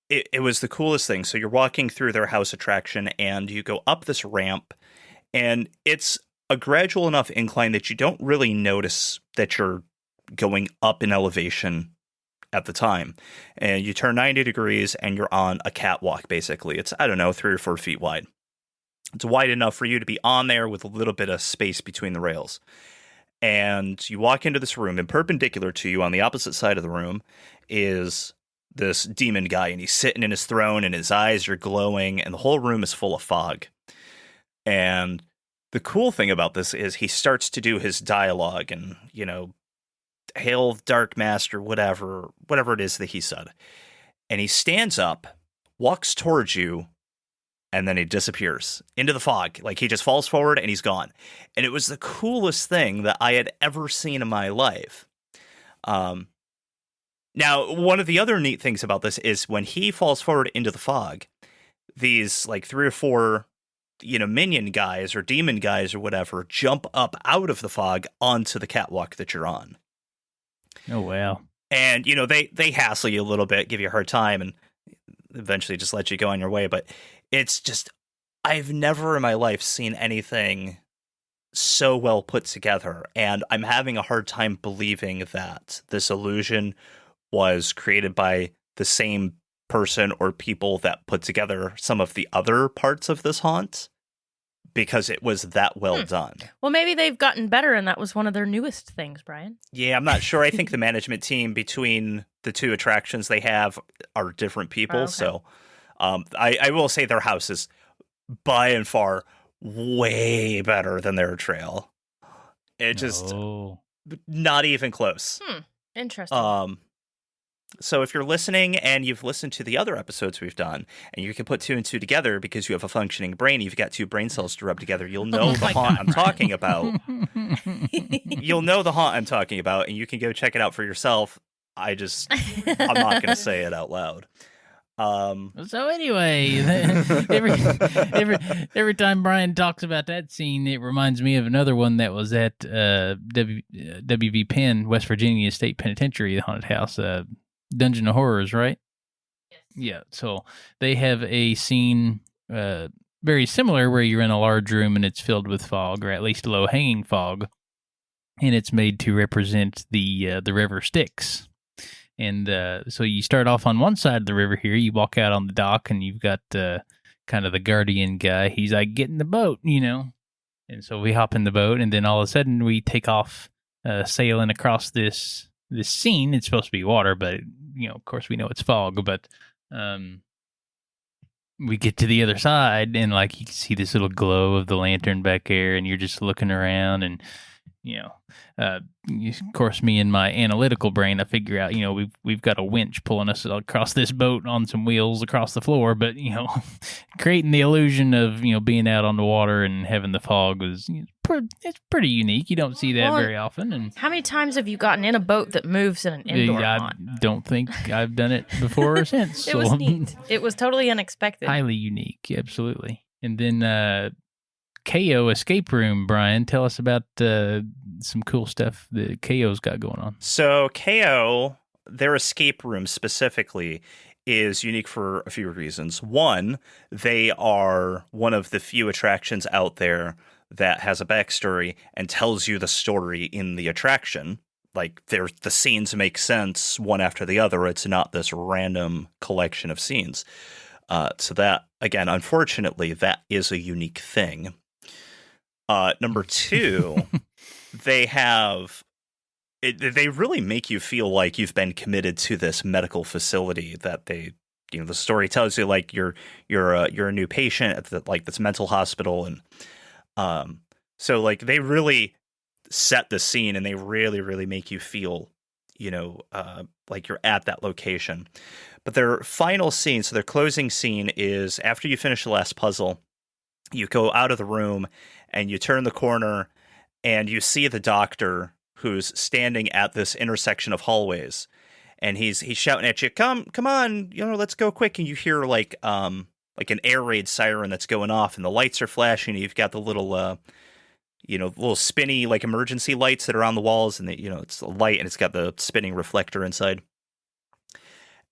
it was the coolest thing. So you're walking through their house attraction, and you go up this ramp, and it's a gradual enough incline that you don't really notice that you're going up in elevation at the time. And you turn 90 degrees and you're on a catwalk, basically. It's, 3 or 4 feet wide. It's wide enough for you to be on there with a little bit of space between the rails. And you walk into this room, and perpendicular to you on the opposite side of the room is this demon guy, and he's sitting in his throne, and his eyes are glowing, and the whole room is full of fog. And the cool thing about this is he starts to do his dialogue and, hail Dark Master, whatever it is that he said. And he stands up, walks towards you, and then he disappears into the fog. Like, he just falls forward and he's gone. And it was the coolest thing that I had ever seen in my life. Now, one of the other neat things about this is when he falls forward into the fog, these, like, 3 or 4, minion guys or demon guys or whatever jump up out of the fog onto the catwalk that you're on. Oh, wow. And, they hassle you a little bit, give you a hard time, and eventually just let you go on your way. But it's just, I've never in my life seen anything so well put together. And I'm having a hard time believing that this illusion was created by the same person or people that put together some of the other parts of this haunt, because it was that well done. Well, maybe they've gotten better, and that was one of their newest things, Bryan. Yeah, I'm not sure. I think the management team between the 2 attractions they have are different people. Okay. So I will say their house is by and far way better than their trail. It just not even close. Interesting. So if you're listening and you've listened to the other episodes we've done, and you can put 2 and 2 together because you have a functioning brain, you've got 2 brain cells to rub together, you'll know the haunt I'm talking about. You'll know the haunt I'm talking about, and you can go check it out for yourself. I'm not going to say it out loud. So anyway, every time Bryan talks about that scene, it reminds me of another one that was at WV Penn, West Virginia State Penitentiary, the haunted house, Dungeon of Horrors, right? Yes. Yeah. So they have a scene very similar where you're in a large room and it's filled with fog, or at least low hanging fog, and it's made to represent the river Styx. And so you start off on one side of the river here. You walk out on the dock, and you've got kind of the guardian guy. He's like, "Get in the boat," And so we hop in the boat, and then all of a sudden we take off sailing across this scene. It's supposed to be water, but of course we know it's fog. But we get to the other side, and like you can see this little glow of the lantern back there, and you're just looking around, and of course, me and my analytical brain, I figure out, we've got a winch pulling us across this boat on some wheels across the floor, but creating the illusion of being out on the water and having the fog was it's pretty unique. You don't see that very often. And how many times have you gotten in a boat that moves in an indoor haunt? I don't think I've done it before or since. It was neat. It was totally unexpected. Highly unique, absolutely. And then KO Escape Room, Bryan, tell us about some cool stuff that KO's got going on. So KO, their escape room specifically, is unique for a few reasons. One, they are one of the few attractions out there that has a backstory and tells you the story in the attraction. Like, the scenes make sense one after the other. It's not this random collection of scenes. So that, again, unfortunately, that is a unique thing. Number 2, they really make you feel like you've been committed to this medical facility that they, the story tells you like you're a new patient at this mental hospital. And so like they really set the scene, and they really, really make you feel, like you're at that location. But their final scene, so their closing scene is after you finish the last puzzle, you go out of the room and you turn the corner and you see the doctor who's standing at this intersection of hallways, and he's shouting at you, come on, let's go quick. And you hear like an air raid siren that's going off, and the lights are flashing. And you've got the little, little spinny like emergency lights that are on the walls, and it's a light and it's got the spinning reflector inside.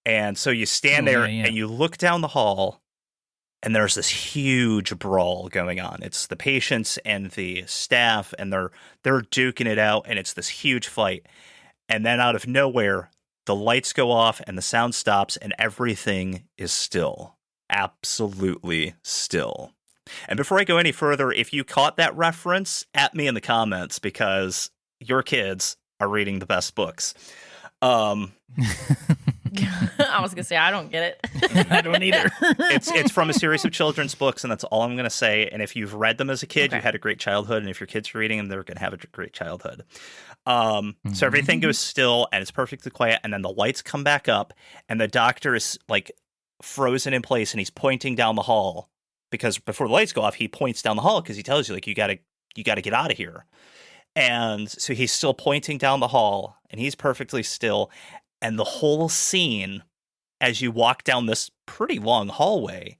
And so you stand there and you look down the hall, and there's this huge brawl going on. It's the patients and the staff, and they're duking it out, and it's this huge fight. And then out of nowhere, the lights go off and the sound stops, and everything is still. Absolutely still. And before I go any further, if you caught that reference, at me in the comments, because your kids are reading the best books. I was gonna say I don't get it. I don't either. It's from a series of children's books, and that's all I'm going to say. And if you've read them as a kid, you Okay. had a great childhood, and if your kids are reading them, they're going to have a great childhood. So everything goes still, and it's perfectly quiet, and then the lights come back up, and the doctor is like frozen in place, and he's pointing down the hall because before the lights go off, he points down the hall because he tells you like you got to get out of here. And so he's still pointing down the hall, and he's perfectly still. And the whole scene, as you walk down this pretty long hallway,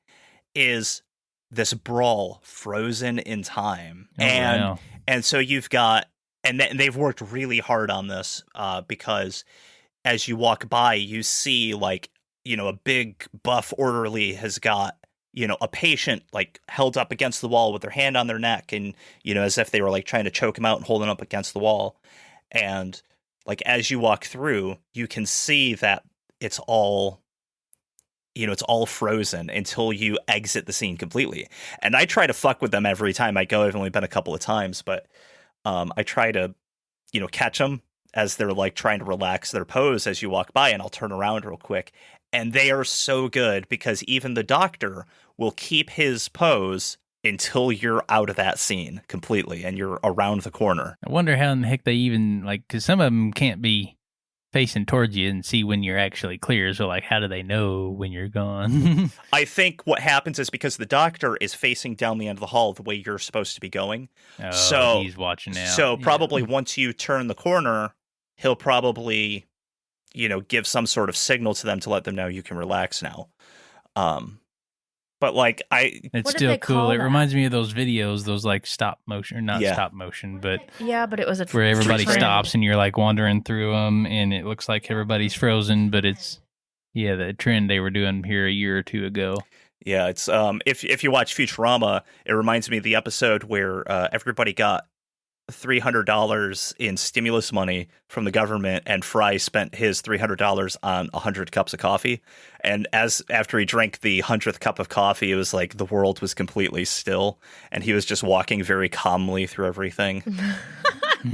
is this brawl frozen in time. Oh, wow. And so you've got, and they've worked really hard on this because as you walk by, you see like, you know, a big buff orderly has got, you know, a patient like held up against the wall with their hand on their neck and, you know, as if they were like trying to choke him out and holding up against the wall. And like, as you walk through, you can see that it's all, you know, it's all frozen until you exit the scene completely. And I try to fuck with them every time I go. I've only been a couple of times, but I try to, you know, catch them as they're like trying to relax their pose as you walk by, and I'll turn around real quick. And they are so good because even the doctor will keep his pose until you're out of that scene completely and you're around the corner. I wonder how in the heck they even, like, because some of them can't be facing towards you and see when you're actually clear. So, like, how do they know when you're gone? I think what happens is because the doctor is facing down the end of the hall the way you're supposed to be going. Oh, So- he's watching out. So Yeah. probably once you turn the corner, he'll probably, you know, give some sort of signal to them to let them know you can relax now. But like It's What did still they cool. call It that? reminds me of those videos, those like stop motion, or not Yeah. stop motion, but Yeah, but it was a where everybody trend. stops and you're like wandering through them and it looks like everybody's frozen, but it's, yeah, the trend they were doing here a year or two ago. yeah, it's if you watch Futurama, it reminds me of the episode where everybody got $300 in stimulus money from the government, and Fry spent his $300 on 100 cups of coffee. And after he drank the 100th cup of coffee, it was like the world was completely still, and he was just walking very calmly through everything. I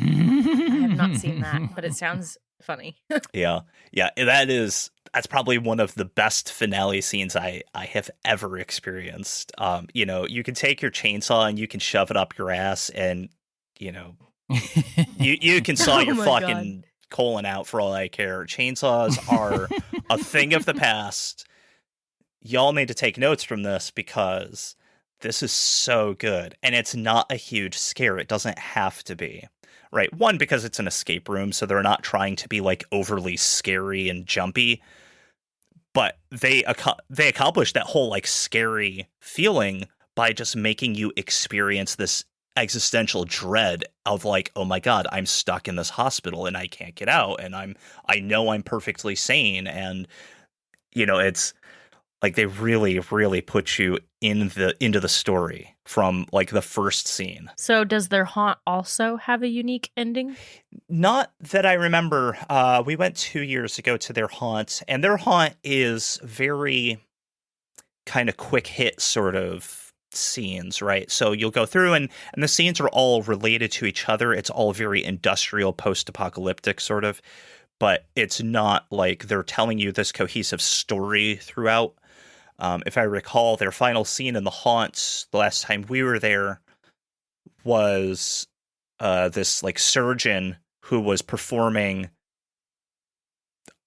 have not seen that, but it sounds funny. Yeah, that's probably one of the best finale scenes I have ever experienced. You know, you can take your chainsaw and you can shove it up your ass, and you know, you can saw Oh your my fucking colon out for all I care. Chainsaws are a thing of the past. Y'all need to take notes from this because this is so good, and it's not a huge scare. It doesn't have to be. Right. One, because it's an escape room, so they're not trying to be like overly scary and jumpy. But they accomplish that whole like scary feeling by just making you experience this existential dread of like, oh my God, I'm stuck in this hospital and I can't get out, and I know I'm perfectly sane, and you know, it's like they really, really put you into the story from like the first scene. So does their haunt also have a unique ending? Not that I remember. We went 2 years ago to their haunt, and their haunt is very kind of quick hit sort of scenes, right? So you'll go through and the scenes are all related to each other. It's all very industrial, post-apocalyptic sort of, but it's not like they're telling you this cohesive story throughout. If I recall, their final scene in the haunts the last time we were there was this like surgeon who was performing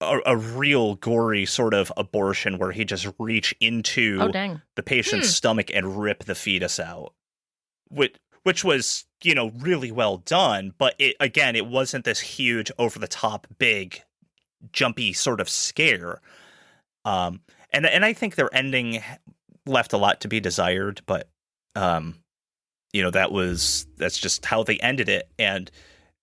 a real gory sort of abortion where he just reach into Oh, dang. the patient's stomach and rip the fetus out, which was, you know, really well done. But it wasn't this huge, over the top, big, jumpy sort of scare. And I think their ending left a lot to be desired, but you know, that's just how they ended it, and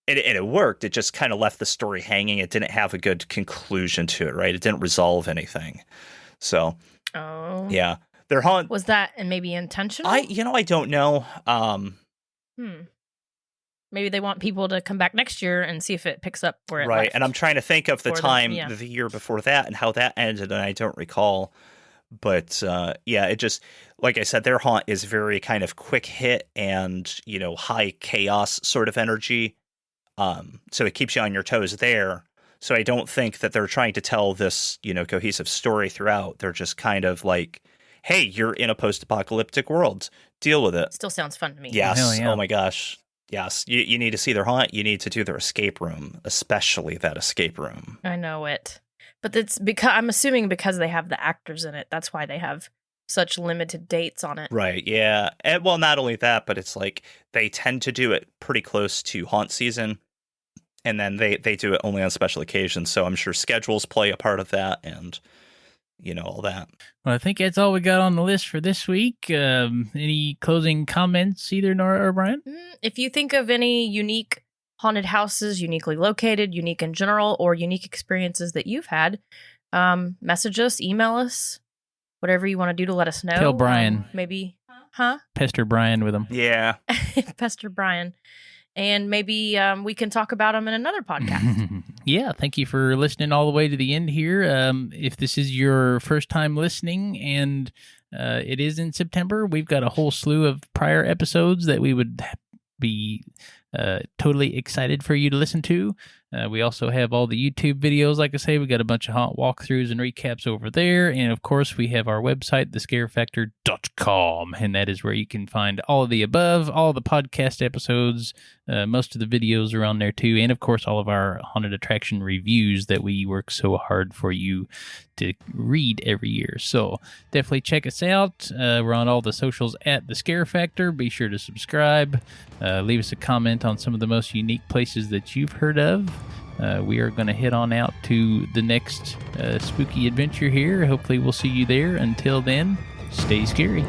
it worked. It just kind of left the story hanging. It didn't have a good conclusion to it, right? It didn't resolve anything. So, Oh. yeah, their haunt. Was that and maybe intentional? I don't know. Maybe they want people to come back next year and see if it picks up where it Right, left. and I'm trying to think of the For them, time yeah. the year before that and how that ended, and I don't recall. But yeah, it just, like I said, their haunt is very kind of quick hit and, you know, high chaos sort of energy. So it keeps you on your toes there. So I don't think that they're trying to tell this, cohesive story throughout. They're just kind of like, hey, you're in a post-apocalyptic world. Deal with it. Still sounds fun to me. Yes. Hell yeah. Oh my gosh. Yes. You need to see their haunt. You need to do their escape room, especially that escape room. I know it. But it's because I'm assuming because they have the actors in it, that's why they have such limited dates on it. Right, yeah. And, well, not only that, but it's like they tend to do it pretty close to haunt season, and then they do it only on special occasions. So I'm sure schedules play a part of that, and all that. Well, I think that's all we got on the list for this week. Any closing comments, either Nora or Bryan? If you think of any unique haunted houses, uniquely located, unique in general, or unique experiences that you've had, message us, email us, whatever you want to do to let us know. Tell Bryan. Maybe, huh? Pester Bryan with them. Yeah. Pester Bryan. And maybe we can talk about them in another podcast. Yeah, thank you for listening all the way to the end here. If this is your first time listening and it is in September, we've got a whole slew of prior episodes that we would be totally excited for you to listen to. We also have all the YouTube videos. Like I say, we got a bunch of haunt walkthroughs and recaps over there. And of course, we have our website, thescarefactor.com. And that is where you can find all of the above, all the podcast episodes, most of the videos are on there too. And of course, all of our haunted attraction reviews that we work so hard for you to read every year. So definitely check us out. We're on all the socials at The Scare Factor. Be sure to subscribe. Leave us a comment on some of the most unique places that you've heard of. We are going to head on out to the next spooky adventure here. Hopefully we'll see you there. Until then, stay scary.